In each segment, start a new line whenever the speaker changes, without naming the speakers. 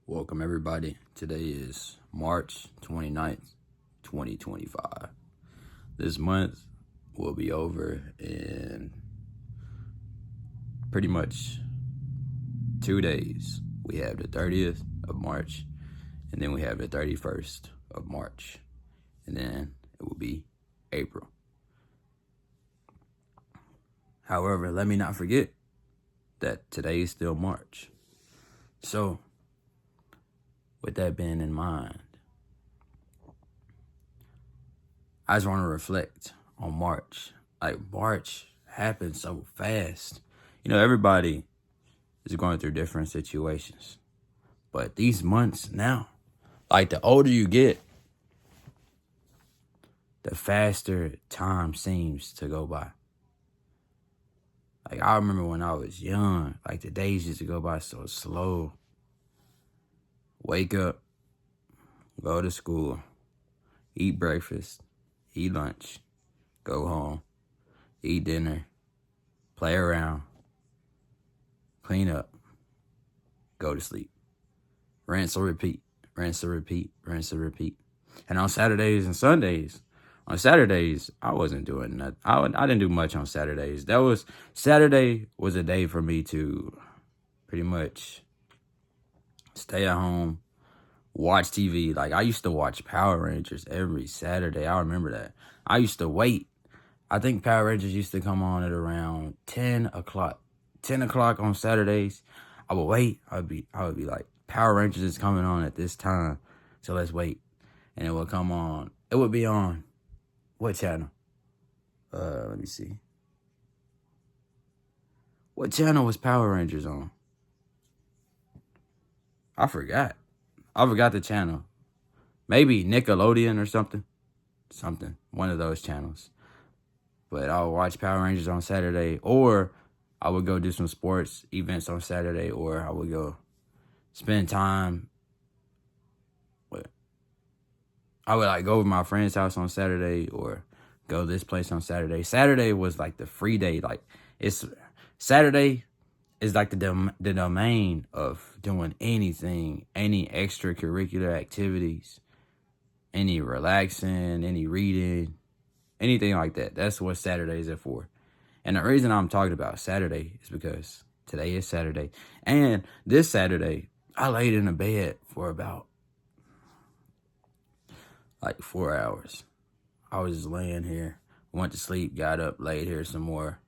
Welcome everybody. Today is March 29th, 2025. This month will be over in pretty much 2 days. We have the 30th of March, and then we have the 31st of March, and then it will be April. However, let me not forget that today is still March. So, with that being in mind, I just want to reflect on March. Like, March happened so fast. Everybody is going through different situations. But these months now, like, the older you get, the faster time seems to go by. Like, I remember when I was young, like, the days used to go by so slow. Wake up, go to school, eat breakfast, eat lunch, go home, eat dinner, play around, clean up, go to sleep. Rinse or repeat, rinse or repeat, rinse or repeat. And on Saturdays and Sundays, I wasn't doing nothing. I didn't do much on Saturdays. Saturday was a day for me to pretty much stay at home, watch TV. Like, I used to watch Power Rangers every Saturday. I remember that. I used to wait. I think Power Rangers used to come on at around 10 o'clock. 10 o'clock on Saturdays. I would wait. I would be like, Power Rangers is coming on at this time, so let's wait. And it would come on. It would be on what channel? Let me see. What channel was Power Rangers on? I forgot the channel. Maybe Nickelodeon or something. One of those channels. But I would watch Power Rangers on Saturday, or I would go do some sports events on Saturday, or I would go spend time. I would go to my friend's house on Saturday, or go this place on Saturday. Saturday was like the free day. Saturday is like the domain of doing anything, any extracurricular activities, any relaxing, any reading, anything like that. That's what Saturdays are for. And the reason I'm talking about Saturday is because today is Saturday. And this Saturday, I laid in the bed for about 4 hours. I was just laying here, went to sleep, got up, laid here some more,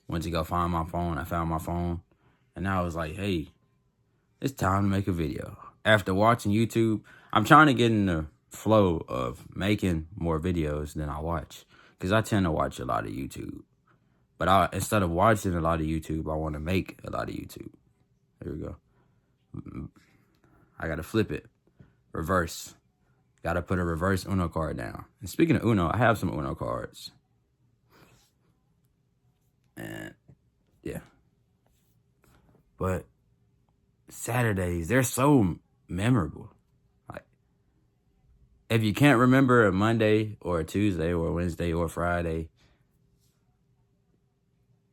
went to go find my phone. I found my phone. And I was like, hey, it's time to make a video. After watching YouTube, I'm trying to get in the flow of making more videos than I watch, because I tend to watch a lot of YouTube. But instead of watching a lot of YouTube, I want to make a lot of YouTube. There we go. I got to flip it. Reverse. Got to put a reverse Uno card down. And speaking of Uno, I have some Uno cards. And yeah. But Saturdays, they're so memorable. Like, if you can't remember a Monday or a Tuesday or a Wednesday or a Friday,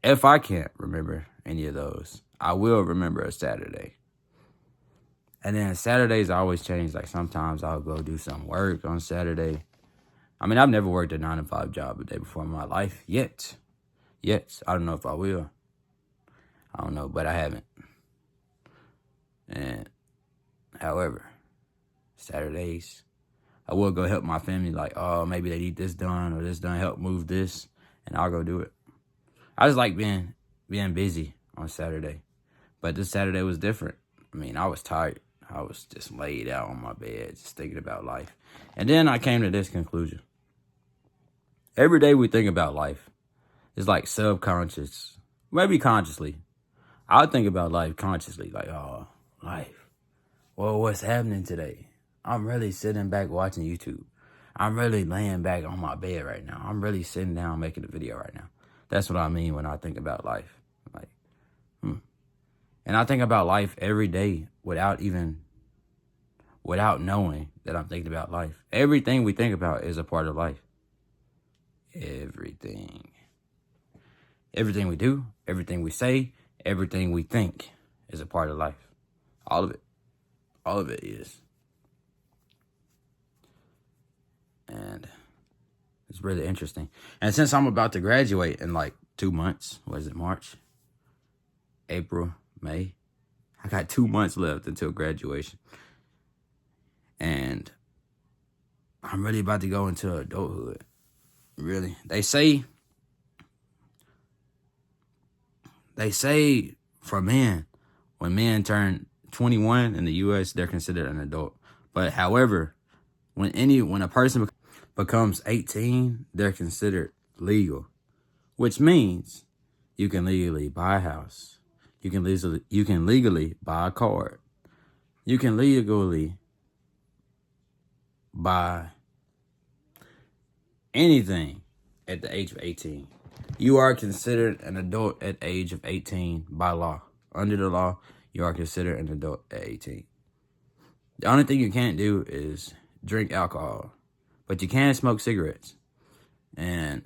if I can't remember any of those, I will remember a Saturday. And then Saturdays always change. Like, sometimes I'll go do some work on Saturday. I mean, I've never worked a 9-to-5 job a day before in my life yet. I don't know if I will. I don't know, but I haven't. And however, Saturdays, I will go help my family. Like, oh, maybe they need this done or this done, help move this, and I'll go do it. I just like being busy on Saturday. But this Saturday was different. I mean, I was tired. I was just laid out on my bed, just thinking about life. And then I came to this conclusion. Every day we think about life. It's like subconscious, maybe consciously. I think about life consciously, like, oh, life. Well, what's happening today? I'm really sitting back watching YouTube. I'm really laying back on my bed right now. I'm really sitting down making a video right now. That's what I mean when I think about life. And I think about life every day without knowing that I'm thinking about life. Everything we think about is a part of life. Everything. Everything we do, everything we say, everything we think is a part of life. All of it. All of it is. And it's really interesting. And since I'm about to graduate in like 2 months, what is it, March, April, May? I got 2 months left until graduation. And I'm really about to go into adulthood. Really. They say for men, when men turn 21 in the US, they're considered an adult. But however, when a person becomes 18, they're considered legal, which means you can legally buy a house. You can legally buy a car. You can legally buy anything at the age of 18. You are considered an adult at the age of 18 by law. Under the law, you are considered an adult at 18. The only thing you can't do is drink alcohol, but you can smoke cigarettes. And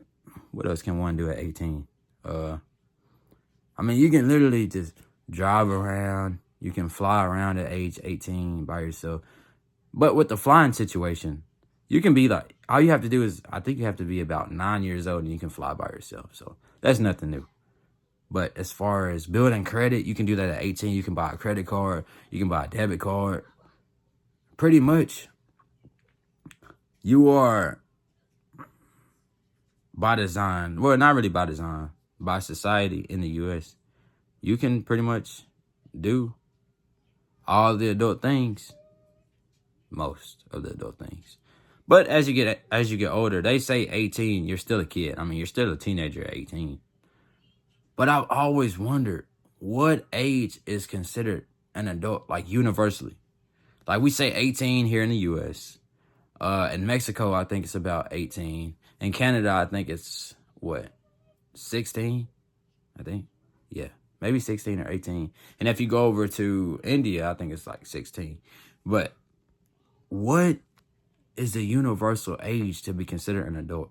what else can one do at 18? I mean, you can literally just drive around. You can fly around at age 18 by yourself. But with the flying situation, you can be like, all you have to do is, I think you have to be about 9 years old and you can fly by yourself. So that's nothing new. But as far as building credit, you can do that at 18. You can buy a credit card. You can buy a debit card. Pretty much, you are by design, well, not really by design, by society in the U.S., you can pretty much do all the adult things, most of the adult things. But as you get older, they say 18, you're still a kid. I mean, you're still a teenager at 18. But I've always wondered, what age is considered an adult, like universally? Like we say 18 here in the U.S. In Mexico, I think it's about 18. In Canada, I think it's, 16? I think. Yeah, maybe 16 or 18. And if you go over to India, I think it's like 16. But what is the universal age to be considered an adult?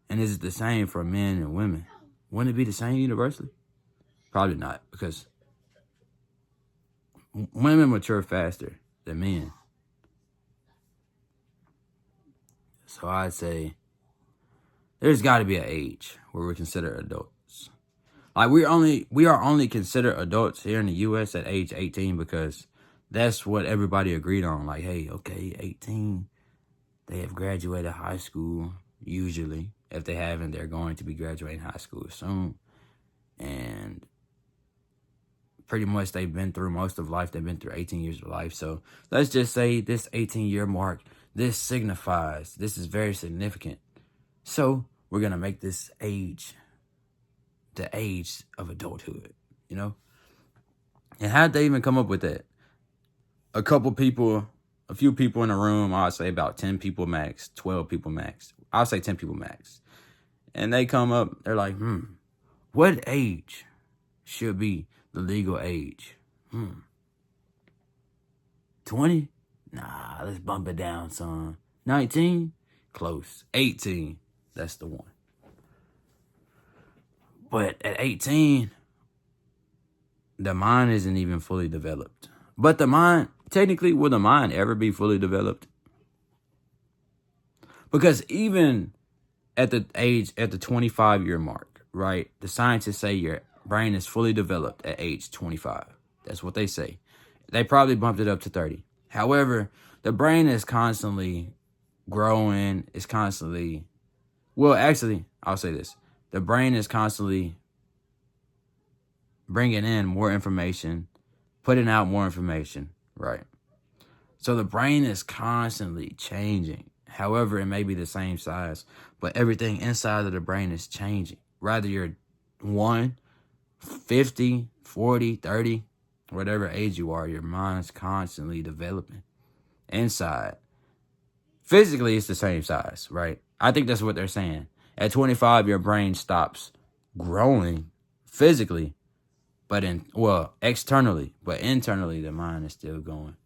And is it the same for men and women? Wouldn't it be the same universally? Probably not, because women mature faster than men. So I'd say there's got to be an age where we're considered adults. Like we are only considered adults here in the U.S. at age 18 because that's what everybody agreed on. Like, hey, okay, 18, they have graduated high school. Usually, if they haven't, they're going to be graduating high school soon, and pretty much they've been through most of life. They've been through 18 years of life. So let's just say this 18-year mark, this signifies, this is very significant. So we're going to make this age the age of adulthood, you know? And how'd they even come up with that? A few people in a room, I'd say about 10 people max, 12 people max. I'll say 10 people max. And they come up, they're like, what age should be the legal age? 20? Nah, let's bump it down, son. 19? Close. 18? That's the one. But at 18, the mind isn't even fully developed. But the mind, technically, will the mind ever be fully developed? Because even at the 25-year mark, right, the scientists say your brain is fully developed at age 25. That's what they say. They probably bumped it up to 30. However, the brain is constantly growing. It's constantly, well, actually, I'll say this. The brain is constantly bringing in more information, putting out more information, right? So the brain is constantly changing. However, it may be the same size, but everything inside of the brain is changing. Rather you're 50, 40, 30, whatever age you are, your mind's constantly developing inside. Physically, it's the same size, right? I think that's what they're saying. At 25, your brain stops growing physically, but externally, but internally, the mind is still going.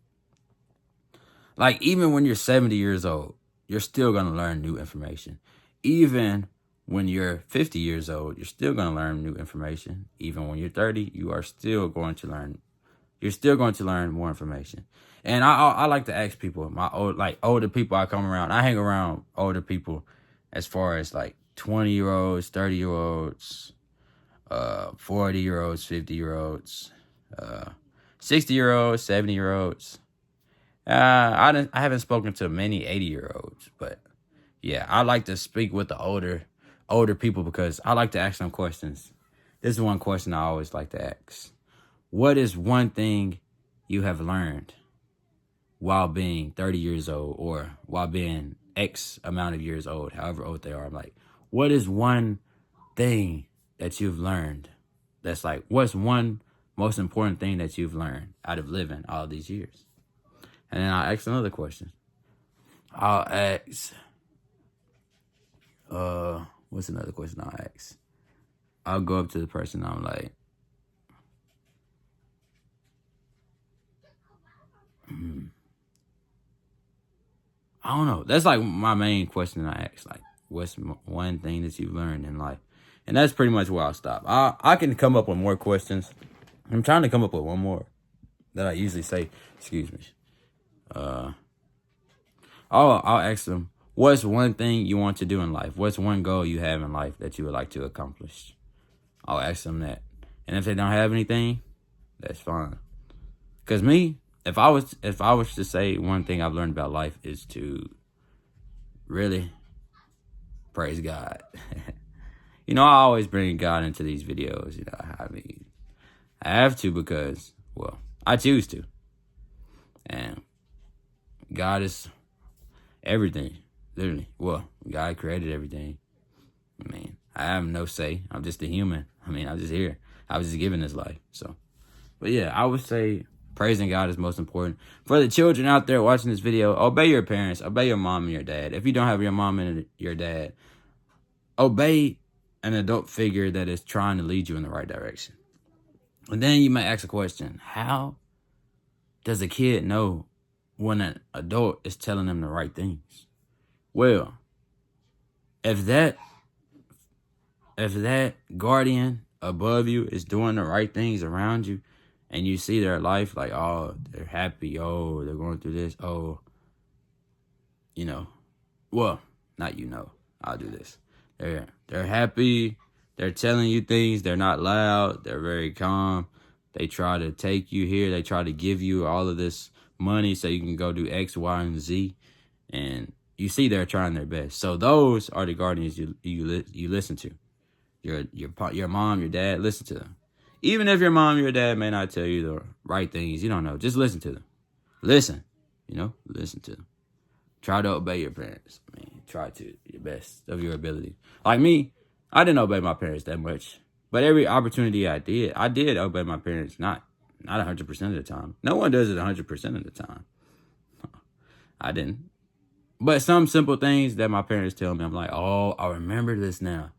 Like, even when you're 70 years old, you're still going to learn new information. Even when you're 50 years old, you're still going to learn new information. Even when you're 30, you are still going to learn. you're still going to learn more information. And I like to ask people, older people I come around. I hang around older people as far as like 20-year-olds, 30-year-olds, 40-year-olds, 50-year-olds, 60-year-olds, 70-year-olds. I haven't spoken to many 80-year-olds, but yeah, I like to speak with the older people because I like to ask them questions. This is one question I always like to ask. What is one thing you have learned while being 30 years old or while being X amount of years old, however old they are? I'm like, what is one thing that you've learned that's like, what's one most important thing that you've learned out of living all these years? And then I'll ask another question. I'll ask, what's another question I'll ask? I'll go up to the person, I'm like, I don't know. That's like my main question I ask. Like, what's one thing that you've learned in life? And that's pretty much where I'll stop. I can come up with more questions. I'm trying to come up with one more that I usually say. Excuse me. I'll ask them, what's one thing you want to do in life? What's one goal you have in life that you would like to accomplish? I'll ask them that. And if they don't have anything, that's fine. Cause me, if I was to say one thing I've learned about life is to really praise God. You know, I always bring God into these videos. You know, I mean, I have to because, well, I choose to. And God is everything, literally. Well, God created everything. I mean, I have no say. I'm just a human. I mean, I'm just here. I was just given this life. So, but yeah, I would say praising God is most important. For the children out there watching this video, obey your parents. Obey your mom and your dad. If you don't have your mom and your dad, obey an adult figure that is trying to lead you in the right direction. And then you may ask a question, how does a kid know when an adult is telling them the right things? Well, if that guardian above you is doing the right things around you, and you see their life like, oh, they're happy, oh, they're going through this, oh, you know, well, not you know, I'll do this. They're happy, they're telling you things, they're not loud, they're very calm. They try to take you here, they try to give you all of this money so you can go do X, Y, and Z, and you see they're trying their best. So those are the guardians you listen to. Your mom, your dad, listen to them. Even if your mom, your dad may not tell you the right things, you don't know. Just listen to them. Listen, listen to them. Try to obey your parents. I mean, try to your best of your ability. Like me, I didn't obey my parents that much, but every opportunity I did obey my parents. Not 100% of the time. No one does it 100% of the time. I didn't. But some simple things that my parents tell me, I'm like, oh, I remember this now.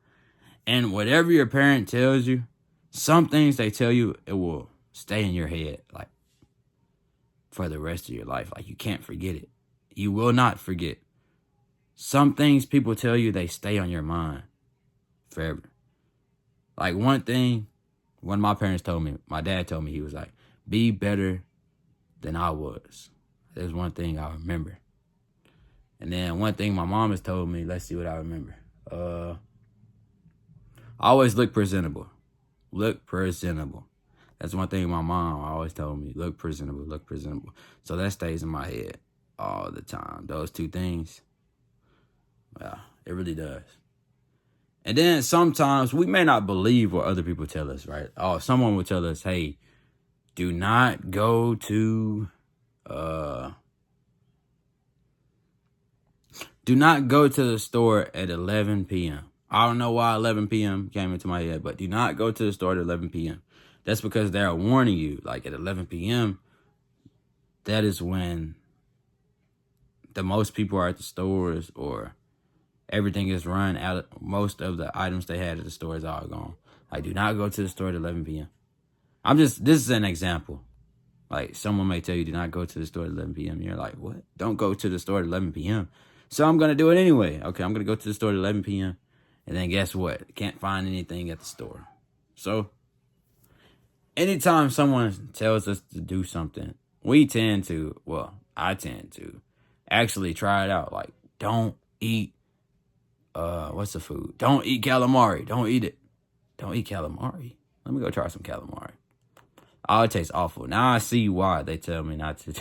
And whatever your parent tells you, some things they tell you, it will stay in your head, like, for the rest of your life. Like, you can't forget it. You will not forget. Some things people tell you, they stay on your mind forever. Like, one thing, when my parents told me, my dad told me, he was like, be better than I was. There's one thing I remember. And then one thing my mom has told me, let's see what I remember. Always look presentable. Look presentable. That's one thing my mom always told me. Look presentable, look presentable. So that stays in my head all the time. Those two things, well, it really does. And then sometimes we may not believe what other people tell us, right? Oh, someone will tell us, hey, do not go to the store at 11 p.m. I don't know why 11 p.m. came into my head, but do not go to the store at 11 p.m. That's because they're warning you, like at 11 p.m., that is when the most people are at the stores, or everything is run out. Most of the items they had at the store is all gone. Like, do not go to the store at 11 p.m. This is an example. Like, someone may tell you, do not go to the store at 11 p.m. You're like, what? Don't go to the store at 11 p.m. So I'm going to do it anyway. Okay, I'm going to go to the store at 11 p.m. And then guess what? Can't find anything at the store. So anytime someone tells us to do something, I tend to actually try it out. Like, don't eat, what's the food? Don't eat calamari. Don't eat it. Don't eat calamari. Let me go try some calamari. Oh, it tastes awful. Now I see why they tell me not to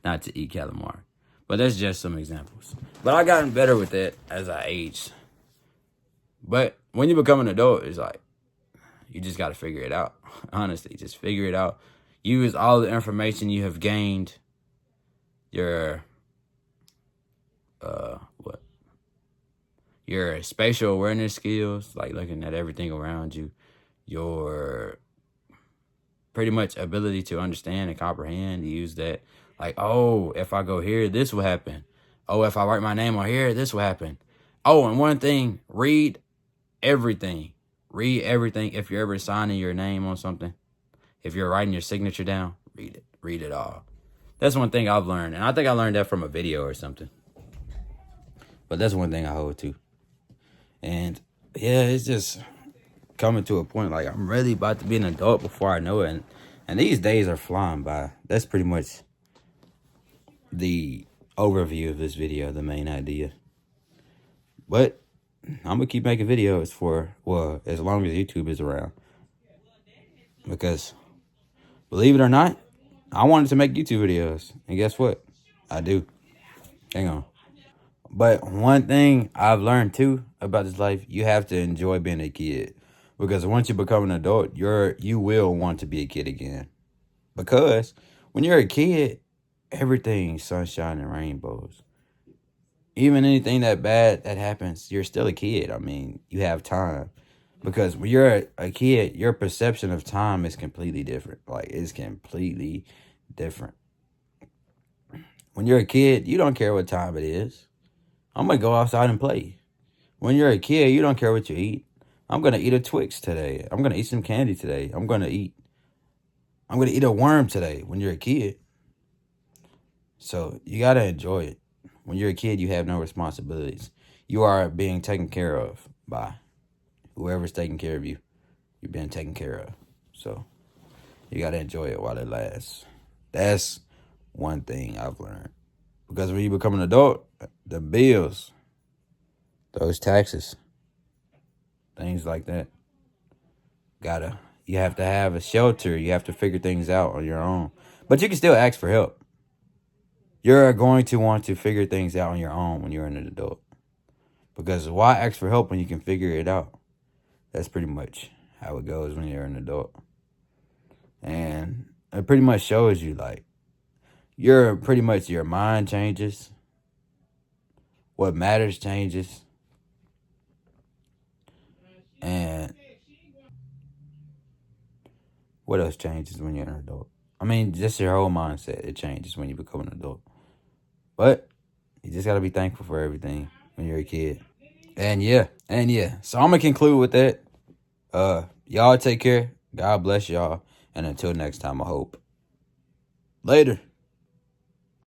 not to eat calamari. But that's just some examples. But I gotten better with it as I aged. But when you become an adult, it's like you just got to figure it out. Honestly, just figure it out. Use all the information you have gained. Your what? Your spatial awareness skills, like looking at everything around you. Your pretty much ability to understand and comprehend. Use that. Like, oh, if I go here, this will happen. Oh, if I write my name on here, this will happen. Oh, and one thing, read everything. Read everything. If you're ever signing your name on something, if you're writing your signature down, read it. Read it all. That's one thing I've learned. And I think I learned that from a video or something. But that's one thing I hold to. And yeah, it's just coming to a point like I'm really about to be an adult before I know it. And these days are flying by. That's pretty much the overview of this video, the main idea. But I'm gonna keep making videos for, well, as long as YouTube is around. Because believe it or not, I wanted to make YouTube videos. And guess what? I do. Hang on. But one thing I've learned too about this life, you have to enjoy being a kid. Because once you become an adult, you will want to be a kid again. Because when you're a kid, everything's sunshine and rainbows. Even anything that bad that happens, you're still a kid. I mean, you have time. Because when you're a kid, your perception of time is completely different. Like, it's completely different. When you're a kid, you don't care what time it is. I'm going to go outside and play. When you're a kid, you don't care what you eat. I'm going to eat a Twix today. I'm going to eat some candy today. I'm going to eat a worm today when you're a kid. So you got to enjoy it. When you're a kid, you have no responsibilities. You are being taken care of by whoever's taking care of you. You're being taken care of. So you got to enjoy it while it lasts. That's one thing I've learned. Because when you become an adult, the bills, those taxes, things like that, you have to have a shelter. You have to figure things out on your own. But you can still ask for help. You're going to want to figure things out on your own when you're an adult. Because why ask for help when you can figure it out? That's pretty much how it goes when you're an adult. And it pretty much shows you, like, your mind changes. What matters changes. And what else changes when you're an adult? I mean, just your whole mindset. It changes when you become an adult. But you just got to be thankful for everything when you're a kid. And yeah. So I'm going to conclude with that. Y'all take care. God bless y'all. And until next time, I hope. Later.